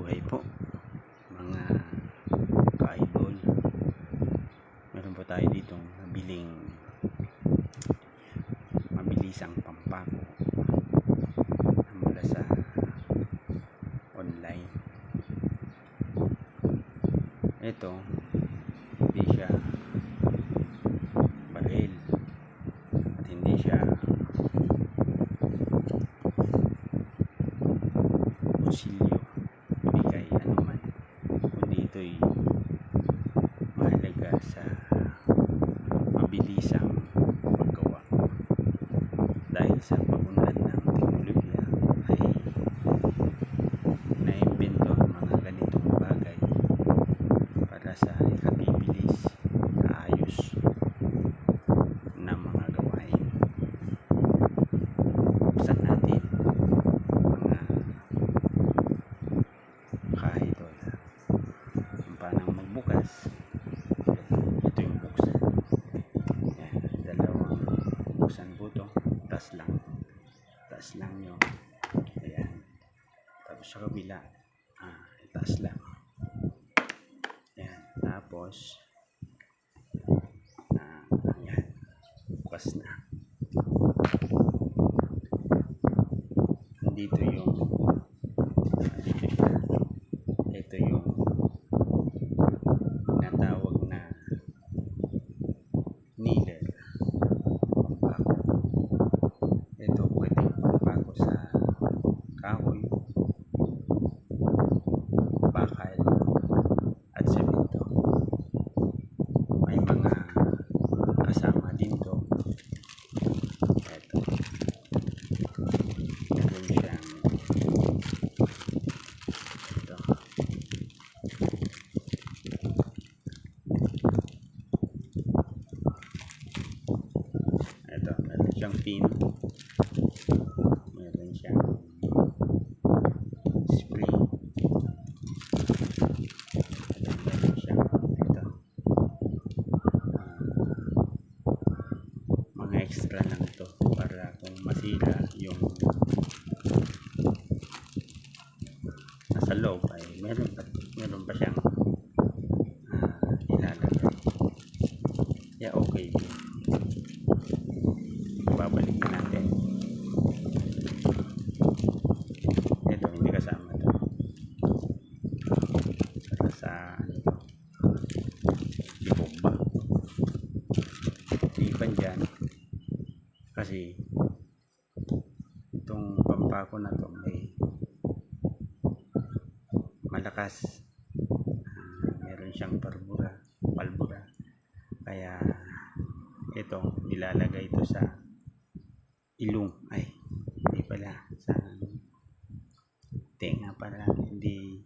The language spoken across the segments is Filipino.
buhay po mga ka-idol. Meron po tayo ditong nabiling mabilisang pampako mula sa online. Ito hindi siya baril at hindi siya kutsilyo bigay anuman, kundi ito'y mahalaga sa mabilisang paggawa. Dahil sa pag-unlad ng teknolohiya ay naimbento ang mga ganitong bagay para sa ikabibilis, kaayos na mga gawain. Buksan natin mga ka-idol kung paano magbukas. Ito yung buksan. Yan, dalawang buksan po ito. Taas lang yun. Ayan. Tapos sa kabila itaas lang. Ayan. Tapos ayan, bukas na. Dito yung ito yung natawag na kniler, pampako. Ito pwedeng pampako sa kahoy, bakal at semento. May mga kasama din to. Ito meron siyang meron siyang pin, meron siyang spring, meron siyang mga extra lang ito para kung masira yung nasa loob ay meron pa siyang ilalagay. Kaya okay din. Babalik na natin. Ito hindi kasama ito para sa bomba. Ipan dyan kasi itong pampako na to may malakas, meron siyang palbura, kaya ito nilalagay ito sa ilong, hindi pala sa tenga, para hindi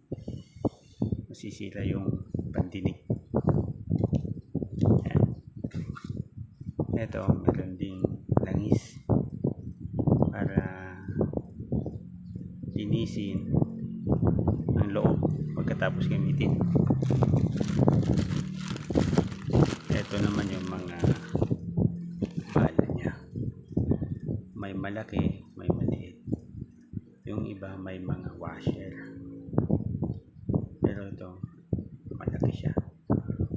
masisira yung pandinig. Ayan. Ito meron ding langis para linisin ang loob pagkatapos gamitin. Ito naman yung mga bala niya. May malaki, may maliit. Yung iba may mga washer. Pero ito malaki siya.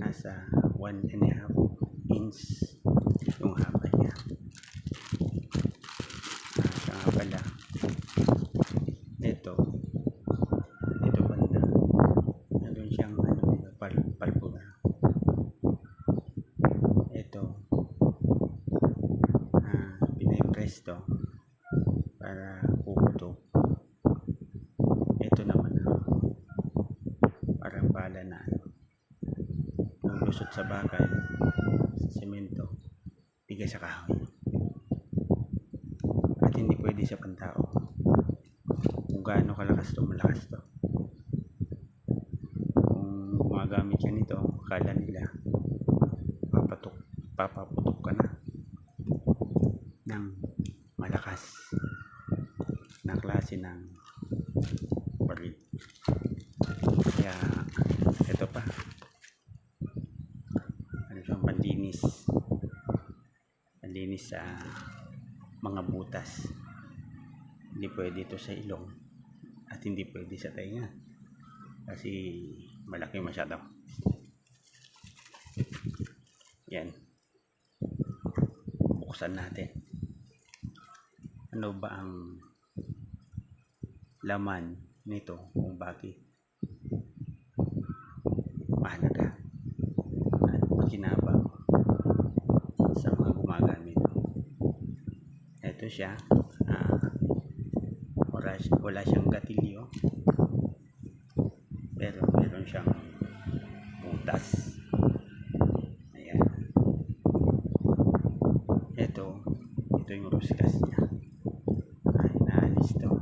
Nasa 1.5 inch yung haba niya. Saka pala ito banda meron siyang palpura. Ito pinipress to para puputok. Ito naman parang bala na lusot sa bakal, sa semento, bigay sa kahoy. At hindi pwede sa pantao. Kung gaano kalakas to, malakas to. Kung gumagamit ka nito, akala nila papaputok ka na ng malakas na klase ng baril. Kaya ito pa, ano siyang panlinis sa mga butas. Hindi pwede ito sa ilong at hindi pwede sa tainga. kasi malaki masyado. Yan, buksan natin. Ano ba ang laman nito, kung bakit mahalaga at makinabang sa mga gumagamit. Ito siya, wala siyang gatilyo, pero meron siyang butas. Ayan, ito yung rusgas niya. Inaalis to,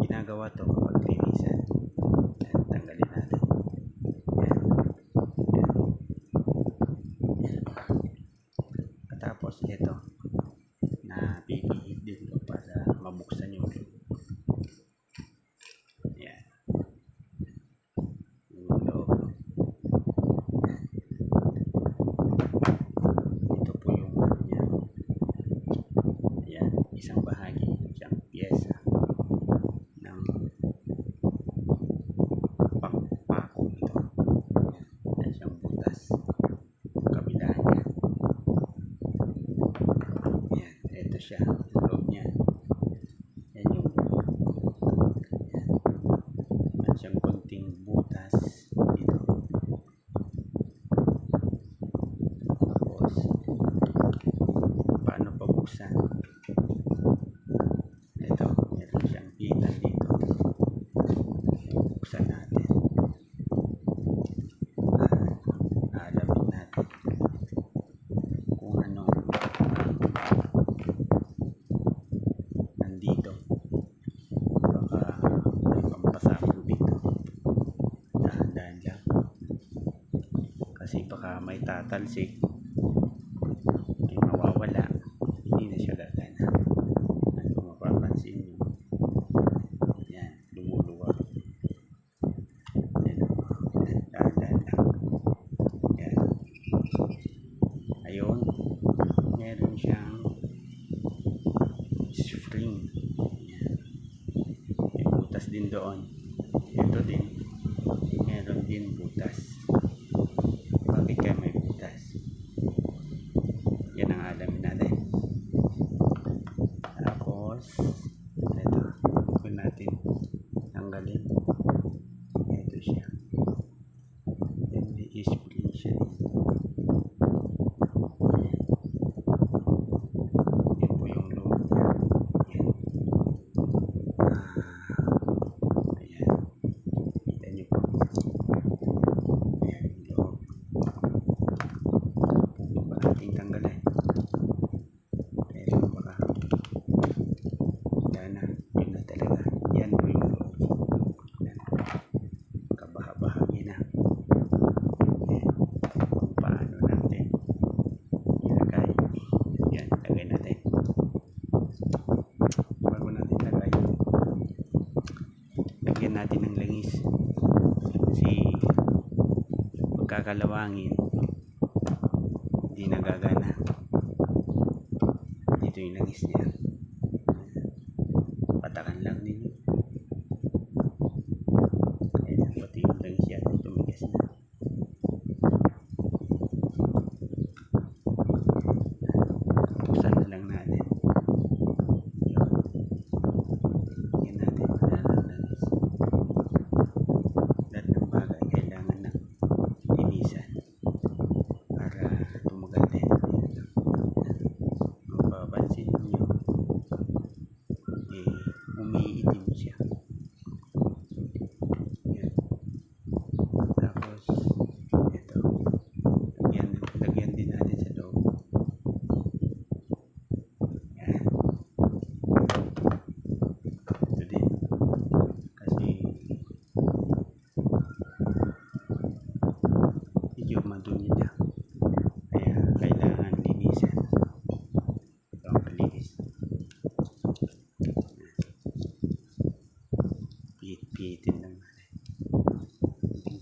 ginagawa to kapag linisan. Ayan, tanggalin natin. Ayan. Ayan. Tapos ito, na pipihit din to para mabuksan yung loob. Ayan, yung loob. Ito po yung ano niya. Ayan, isang bahagi, isang pyesa ng pako ito. Ayan, siyang butas. Kabila niya. Ayan, ito siya, yung loob niya. Ayan yung ayan. Ayan siyang konting butas dito. Tapos, paano pabuksan? Ito, meron siyang pitan dito. Buksan natin. Alamin natin kung ano nandito. Baka may pampasabog dito. Dahan-dahan lang. Kasi baka may tatalsik, may mawawala, hindi na siya gagana. At kung mapapansin nyo, yan, lumuluwag. Yan, dahan-dahan lang. Yan. Ayun, meron siyang spring. Yan. May butas din doon. Ito din, meron din butas. Bakit kaya may butas? Yan ang alamin natin. Tapos ito, kung natin tanggalin, ito siya. Yan, may spring siya dito. Yan po yung loob niya. Yan. Ayan, kita nyo po. Ayan yung loob. Pwede pa nating tanggalin, pero baka yan na talaga. Yan po yung loob. Yan, kabaha-bahagi na. Ayan, kung paano natin ilagay. Yan, lagay natin. Bago natin lagay, lagyan natin ng langis. Kasi pagkakalawangin, hindi nagagana. Dito yung langis niya. Patakan lang ninyo. Ayan, pati yung langis yan, tumigas na. Buksan na lang natin. Yun. Yan natin, wala lang langis. Lahat ng bagay kailangan ng linisan para tumagal din. Mapapansin nyo, umiitim siya. Yan. Tapos ito, lagyan din natin sa loob. Yan. Ito din, kasi medyo madumi na, kaya kailangan linisan. Ito ang palinis. Pihit-pihitin lang natin.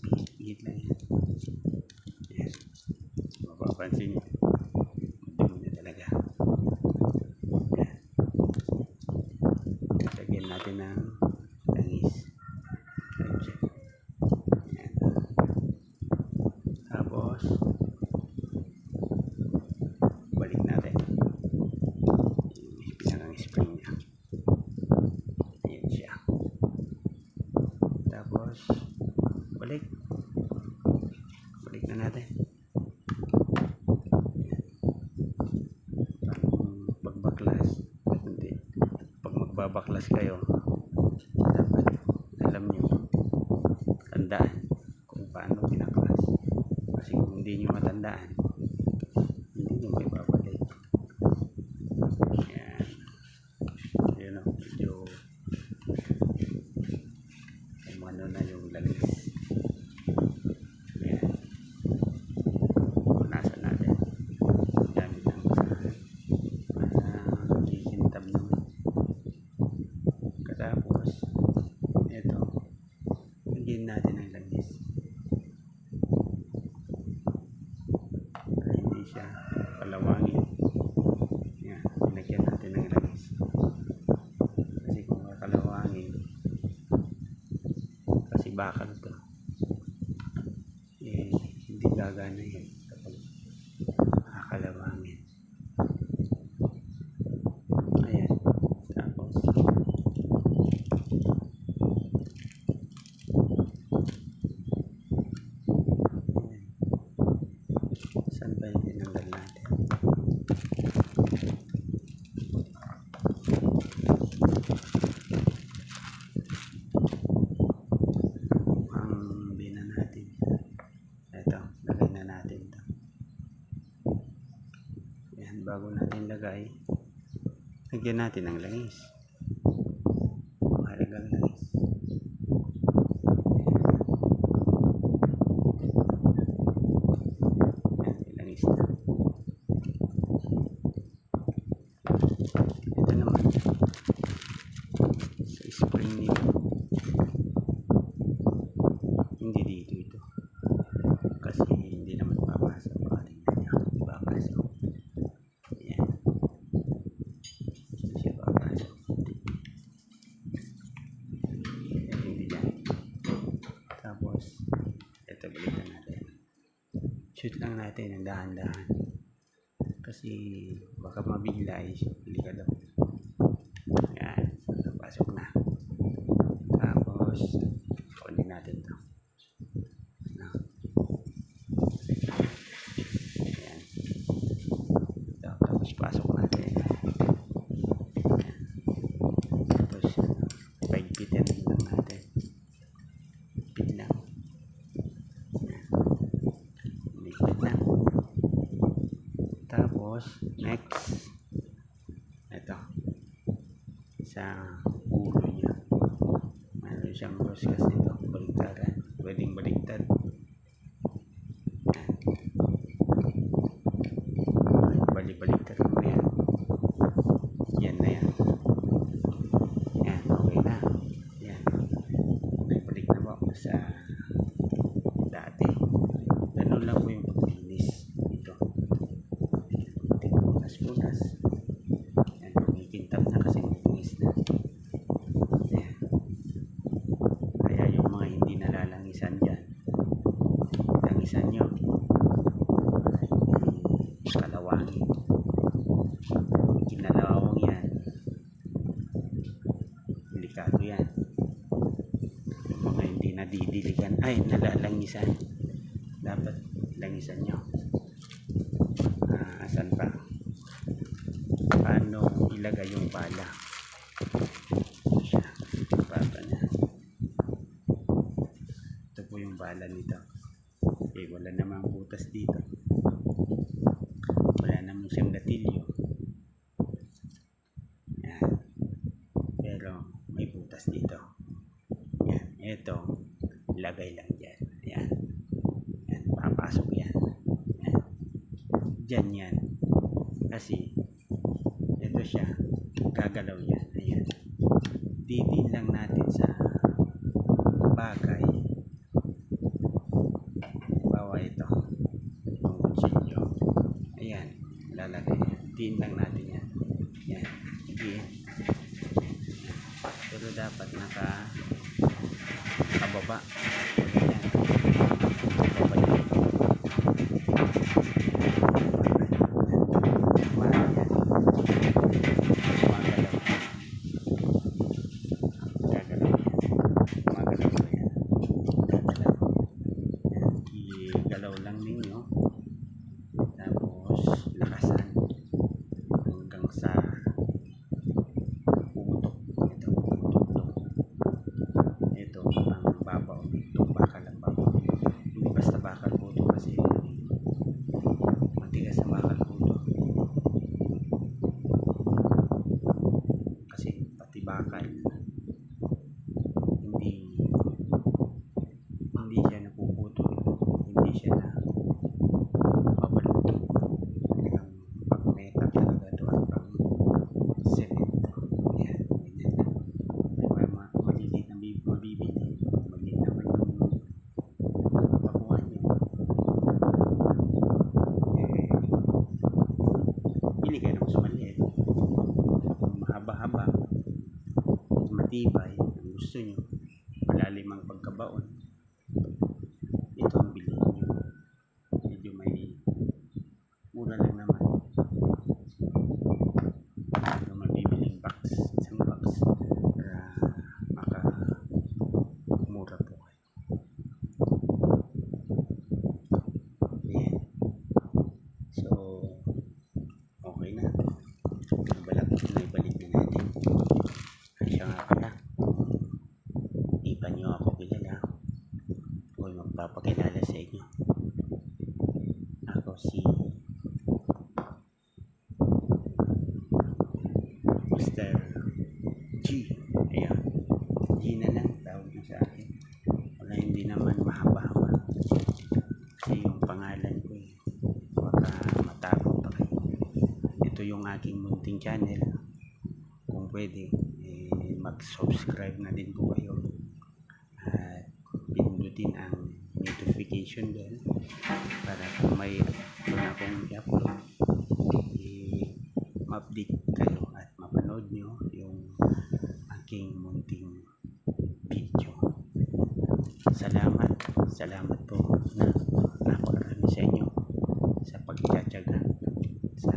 Pihit-pihit lang yan. Yan. Mapapansin nyo, madumi na talaga. Yan. Lagyan natin ng langis. Ayan siya. magbabaklas kayo, dapat alam nyo, tandaan kung paano binaklas. Kasi kung hindi nyo matandaan, hindi nyo may babalik. Yan. Yun o, medyo umano na yung langis. Yan. Punasan natin. Gamit ang basahan. Para kikintab naman. Katapos, ito, higin natin ang langis. Para hindi siya palawangin. Yan, pinagyan natin ng langis. Kasi kung kakalawangin, kasi bakal to, eh, hindi gagana yan kapag kakalawangin. Ayan, tapos ayan. Saan ba yung tinanggal natin? Ang bina natin, ito, lagay na natin ito. Ayan, bago natin lagay, lagyan natin ang langis. Mahalagang langis. Ayan, langis na. Ito naman, sa spring nito, hindi dito ito. Kasi hindi naman papasok. Tingnan niya, papasok. Ayan. Hindi siya papasok. Hindi dyan. Tapos, ito balikan natin. Shoot lang natin ang dahan-dahan. Kasi baka mabigla eh. Hindi ka daw. Ayan. Napasok na. Tapos, kunin natin ito. Ayan. Tapos, pasok natin. Ayan. Tapos, paigpitin lang natin. Pit lang. Pit lang. Tapos, next, ito, sa ulo niya. Mayroon siyang roskas nito, baligtaran. Pwedeng baligtad. Bali-baligtad mo yan. Yan na yan. Yan, okay na. Yan. Naibalik na ba sa dati? Ganun lang po yung paglinis dito. Punas-punas. Yan, kumikintab na kasi matunis na. Yan. Kaya yung mga hindi nalalangisan dyan, langisan nyo. Kalawangin. Kinalawang yan. Delikado yan. Yung mga hindi nadidiligan, ay nalalangisan, dapat langisan nyo. Asan pa? Paano ilagay yung pala? Baba na. Ito po yung bala nito. Okay, wala namang butas dito. Wala namang siyang gatilyo. Yan. Pero may butas dito. Yan. Ito, lagay lang dyan. Yan. Yan. Papasok yan. Yan. Dyan yan. Kasi, ito siya. Gagalaw yan. Ayan. Didiin lang natin sa bagay. Bawa ito. Itong kutsilyo. Ayan. Lalagay yan. Diin lang natin yan. Yan. Diin. Pero dapat nakababa. Ayan. Baba yan. Igalaw lang ninyo. Tapos lakasan hanggang sa putok. matibay, ang gusto nyo, malalim ang pagkabaon, ito ang bilhin nyo. Medyo may mura lang naman. Ito mabibiling box, isang box para makamura po kayo. Ayan. So, okay na. Ibalik na natin. Siya nga pala, di pa nyo ako kilala. Huwag magpapakilala sa inyo. Ako si Mr. G. Ayan. G na lang tawag nyo sa akin. Wala, hindi naman mahaba-haba. Kasi yung pangalan ko baka matakot pa kayo. Ito yung aking munting channel. Kung pwede, mag-subscribe na din po kayo. At pindutin ang notification bell para kung may akong i-upload, ma-update kayo at mapanood nyo yung aking munting video. Salamat po na napakarami sa inyo sa pagtsatsaga sa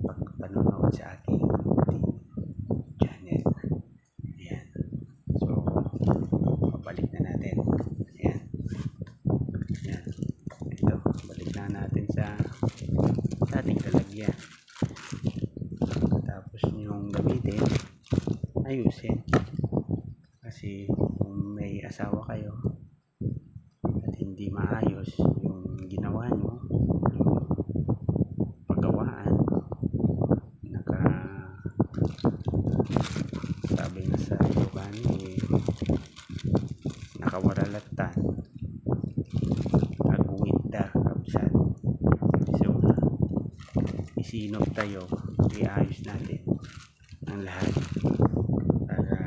pagpanonood sa aking munting channel. Ayan. So, pabalik na natin. Ayan. Ayan. Ito, balik na natin sa ating lalagyan. Tapos yung gamitin, ayusin. Kasi kung may asawa kayo at hindi maayos yung ginawa nyo, yung paggawaan, sabi nga sa Ilocano, nakawaralatan, agungit da, kapsat. So, isinop tayo, iayos natin ang lahat para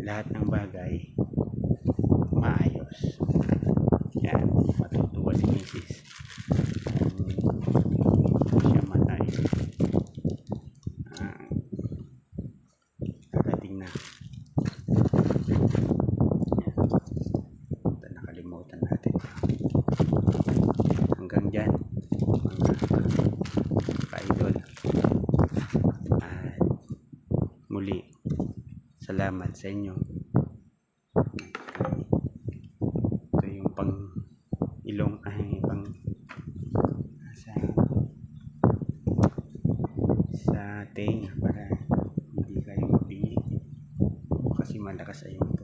lahat ng bagay maayos. Yan, matutuwa si Mrs. Siya man ay darating na. Yan. Ito, nakalimutan natin. Hanggang dyan, mga ka-idol. At muli, salamat sa inyo. Ito yung pang ilong pang sa tenga para hindi kayo mabingi kasi malakas ay yung